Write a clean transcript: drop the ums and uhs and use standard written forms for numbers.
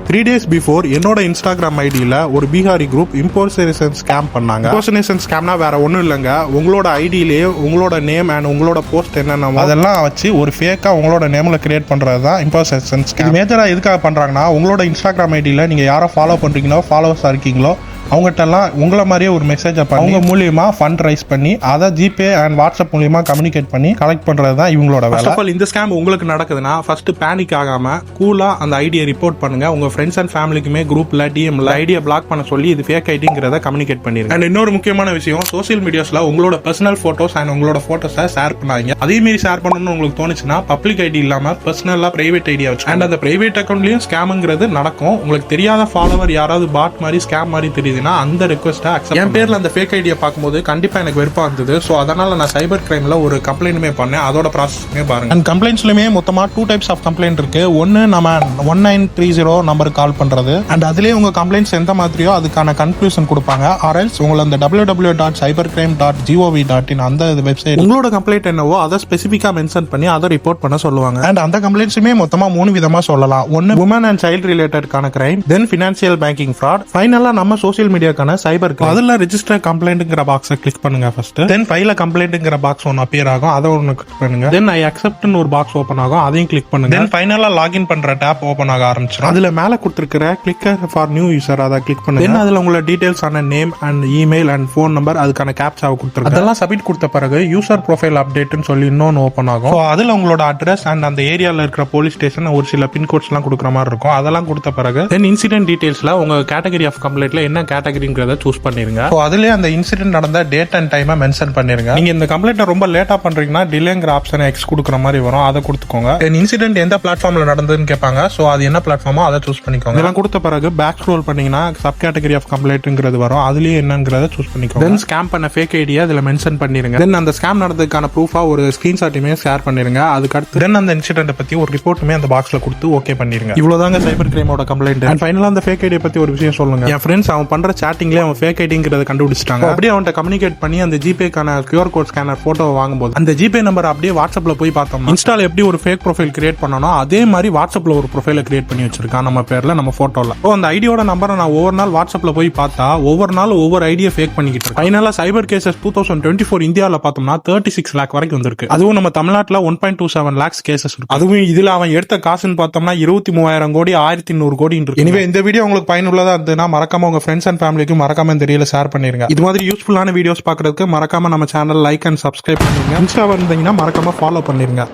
3 days before என்னோட Instagram ஐடியில் ஒரு பீகாரி குரூப் இம்போர்சேஷன் ஸ்கேம் பண்ணாங்க. இம்போர்சேஷன் ஸ்கேம்னா வேற ஒன்றும் இல்லைங்க, உங்களோட ஐடியிலேயே உங்களோட நேம் அண்ட் உங்களோட போஸ்ட் என்னென்ன அதெல்லாம் வச்சு ஒரு ஃபேக்கா உங்களோட நேமில் கிரியேட் பண்ணுறது தான் இம்போர்சேஷன் ஸ்கேம். மேஜராக எதுக்காக பண்ணுறாங்கன்னா, உங்களோட இன்ஸ்டாகிராம் ஐடியில் நீங்கள் யாரை ஃபாலோ பண்ணுறீங்களோ, ஃபாலோவர்ஸாக இருக்கீங்களோ, அவங்ககிட்டலாம் உங்களை மாதிரியே ஒரு மெசேஜை அவங்க மூலியமா ஃபண்ட் ரைஸ் பண்ணி அதை ஜிபே அண்ட் வாட்ஸ்அப் மூலியமா கம்யூனிகேட் பண்ணி கலெக்ட் பண்றது தான் இவங்களோட வேலை. ஃபர்ஸ்ட் ஆஃப் ஆல் இந்த ஸ்கேம் உங்களுக்கு நடக்குதுன்னா ஃபர்ஸ்ட் பேனிக் ஆகாம கூலா அந்த ஐடியை ரிப்போர்ட் பண்ணுங்க. உங்க ஃப்ரெண்ட்ஸ் அண்ட் ஃபேமிலிக்குமே குரூப்ல டிஎம்ல ஐடியா பிளாக் பண்ண சொல்லி இது ஃபேக் ஐடிங்கிறத கம்யூனிகேட் பண்ணிருங்க. அண்ட் இன்னொரு முக்கியமான விஷயம், சோசியல் மீடியாஸ்ல உங்களோட பர்சனல் போட்டோஸ் அண்ட் உங்களோட போட்டோஸை ஷேர் பண்ணாதீங்க. அதே மாதிரி ஷேர் பண்ணணும்னு உங்களுக்கு தோணுச்சுன்னா பப்ளிக் ஐடி இல்லாம பர்சனலா பிரைவேட் ஐடியா வச்சு அண்ட் அந்த பிரைவேட் அக்கௌண்ட்லயும் ஸ்கேம்ங்கிறது நடக்கும். உங்களுக்கு தெரியாத ஃபாலோவர் யாராவது பாட் மாதிரி ஸ்கேம் மாதிரி தெரியுதுன்னா அந்த ரெக்வஸ்ட் என் பேர்ல அந்த ஃபேக் ஐடியா பார்க்கும்போது கண்டிப்பா எனக்கு வெறுப்பா இருந்தது. ஸோ அதனால நான் சைபர் கிரைம்ல ஒரு கம்ப்ளைண்ட்டுமே பண்ணேன். அதோட ப்ராசஸ்மே பாருங்க. அண்ட் கம்ப்ளைண்ட்ஸ்லயுமே மொத்தமா 2 டைப்ஸ் ஆஃப் கம்ப்ளைண்ட் இருக்கு. ஒன்னு நம்ம 1930 நம்பருக்கு கால் பண்றது அண்ட் அதுலயே உங்க கம்ப்ளைண்ட்ஸ் எந்த மாதிரியோ அதுக்கான கன்க்ளூஷன் கொடுப்பாங்க. ஆர்எல்ஸ் உங்களை அந்த www.cybercrime.gov.in அந்த வெப்சைட் உங்களோட கம்ப்ளைண்ட் என்னவோ அதை ஸ்பெசிஃபிக்கா மென்ஷன் பண்ணி அதை ரிப்போர்ட் பண்ண சொல்லுவாங்க. அண்ட் அந்த கம்ப்ளைண்ட்ஸுமே மொத்தமா 3 விதமா சொல்லலாம். ஒன்னு உமன் அண்ட் சைல்ட் ரிலேட்டட்கான crime, then financial banking fraud, ஃபைனலா நம்ம சோசியல் மீடியாக்கான சைபர். அதுல ரெஜிஸ்டர் கம்ப்ளைண்ட்ங்கற பாக்ஸை கிளிக் பண்ணுங்க ஃபர்ஸ்ட். தென் ஃபைல கம்ப்ளைண்ட்ங்கற பாக்ஸ் ஒன்னு அப்பியர் ஆகும், அதை ஒன்னு கிளிக் பண்ணுங்க. தென் ஐ அக்செப்ட்னு ஒரு பாக்ஸ் ஓபன் ஆகும், அதையும் கிளிக் பண்ணுங்க. தென் ஃபைனலா லாகின் பண்ற டாப் ஓபன் ஆக ஆரம்பிச்சிடும். அதுல மேல கொடுத்திருக்கிற கிளிக் ஃபார் நியூ யூசர் அதை கிளிக் பண்ணுங்க. தென் அதுல உங்களோட டீடைல்ஸ் ஆன name and email and phone number அதுக்கான கேப்சாவை கொடுத்துருங்க. அதெல்லாம் சப்மிட் கொடுத்த பிறகு யூசர் ப்ரொஃபைல் அப்டேட்னு சொல்லி இன்னொன்னு ஓபன் ஆகும். அதுல உங்களோட அட்ரஸ் அண்ட் அந்த ஏரியால இருக்கிற போலீஸ் ஸ்டேஷன் ஒரு சில பின்கோட்ஸ் எல்லாம் கொடுக்குற மாதிரி இருக்கும். அதெல்லாம் கொடுத்த பிறகு தென் இன்சிடென்ட் டீடைல்ஸ்ல உங்க கேட்டகரி ஆஃப் கம்ப்ளைண்ட்ல என்ன கேட்டகரிங்கிறத சூஸ் பண்ணிருங்க. அதுலயே அந்த இன்சிடென்ட் நடந்த டேட் அண்ட் டைமை மென்ஷன் பண்ணிருங்க. நீங்க இந்த கம்ப்ளைண்ட்டை ரொம்ப லேட்டா பண்றீங்கன்னா டிலேங்கிற ஆப்ஷனை எக்ஸ் கொடுக்குற மாதிரி வரும், அதை கொடுத்துக்கோங்க. இன்சிடென்ட் எந்த பிளாட்ஃபார்ம்ல நடந்ததுன்னு கேட்பாங்க. சோ அது என்ன பிளாட்ஃபார்மோ அதை சூஸ் பண்ணிக்கோங்க. இதெல்லாம் கொடுத்த பிறகு பேக் ஸ்க்ரோல் பண்ணீங்கன்னா சப் கேட்டகரி ஆஃப் கம்ப்ளைண்ட்ங்கிறது வரும், அதுலயே என்னங்கிறத சூஸ் பண்ணிக்கோங்க. தென் ஸ்கேம் பண்ண ஃபேக் ஐடியா அதுல மென்ஷன் பண்ணிருங்க. தென் அந்த ஸ்கேம் நடந்ததுக்கான ப்ரூஃபா ஒரு ஸ்கிரீன்ஷாட்டுமே ஷேர் பண்ணிருங்க. அதுக்கு அடுத்து தென் அந்த இன்சிடென்ட் பத்தி ஒரு ரிப்போர்ட்டுமே அந்த பாக்ஸ்ல கொடுத்து ஓகே பண்ணிருங்க. இவ்வளவுதாங்க சைபர் கிரைமோட கம்ப்ளைண்ட். அண்ட் ஃபைனலா அந்த ஃபேக் ஐடியா பத்தி ஒரு விஷயம் சொல்லுங்க. என் ஃப்ரெண்ட்ஸ் அவன் பண்ற சாட்டிங்ல அவன் ஃபேக் ஐடிங்கிறத கண்டுபிடிச்சிட்டாங்க. அப்படியே அவன்கிட்ட கம்யூனிகேட் பண்ணி அந்த ஜிபேக்கான QR கோட் ஸ்கேனர் போட்டோ வாங்கும்போது அந்த ஜிபே நம்பர் அப்படியே வாட்ஸ்அப்ல போய் பார்த்தோம். இன்ஸ்டால எப்படி ஒரு ஃபேக் ப்ரொஃபைல் கிரியேட் பண்ணனோ அதே மாதிரி வாட்ஸ்அப்ல ஒரு ப்ரொஃபைல கிரியேட் பண்ணி வச்சிருக்கான் நம்ம பேர்ல, நம்ம போட்டோல. அந்த ஐடியோட நம்பரை நான் ஒவ்வொரு நாள் வாட்ஸ்அப்ல போய் பார்த்தா ஒவ்வொரு நாள் ஒவ்வொரு ஐடியா ஃபேக் பண்ணிக்கிட்டு இருக்கு. ஃபைனலா சைபர் கேசஸ் 2024 இந்தியாவில் பார்த்தோம்னா 36 லேக் வரைக்கும் வந்திருக்கு. அதுவும் நம்ம தமிழ்நாட்டில் 1.27 லேக்ஸ் கேசஸ் இருக்கு. அதுவும் இதுல அவன் எடுத்த காசுன்னு பார்த்தோம்னா 23,000 கோடி 1,100 கோடி இருக்கு. எனவே இந்த வீடியோ உங்களுக்கு பயனுள்ளதா இருந்ததுன்னா மறக்காம உங்க ஃப்ரெண்ட்ஸ் அண்ட் ஃபேமிலிக்கு மறக்காம இந்த ரீல ஷேர் பண்ணிருங்க. இது மாதிரி யூஸ்ஃபுல்லான வீடியோஸ் பார்க்கறதுக்கு மறக்காம நம்ம சேனல் லைக் அண்ட் சப்ஸ்கிரைப் பண்ணுங்க. இன்ஸ்டாவில் இருந்தீங்கன்னா மறக்காம ஃபாலோ பண்ணிருங்க.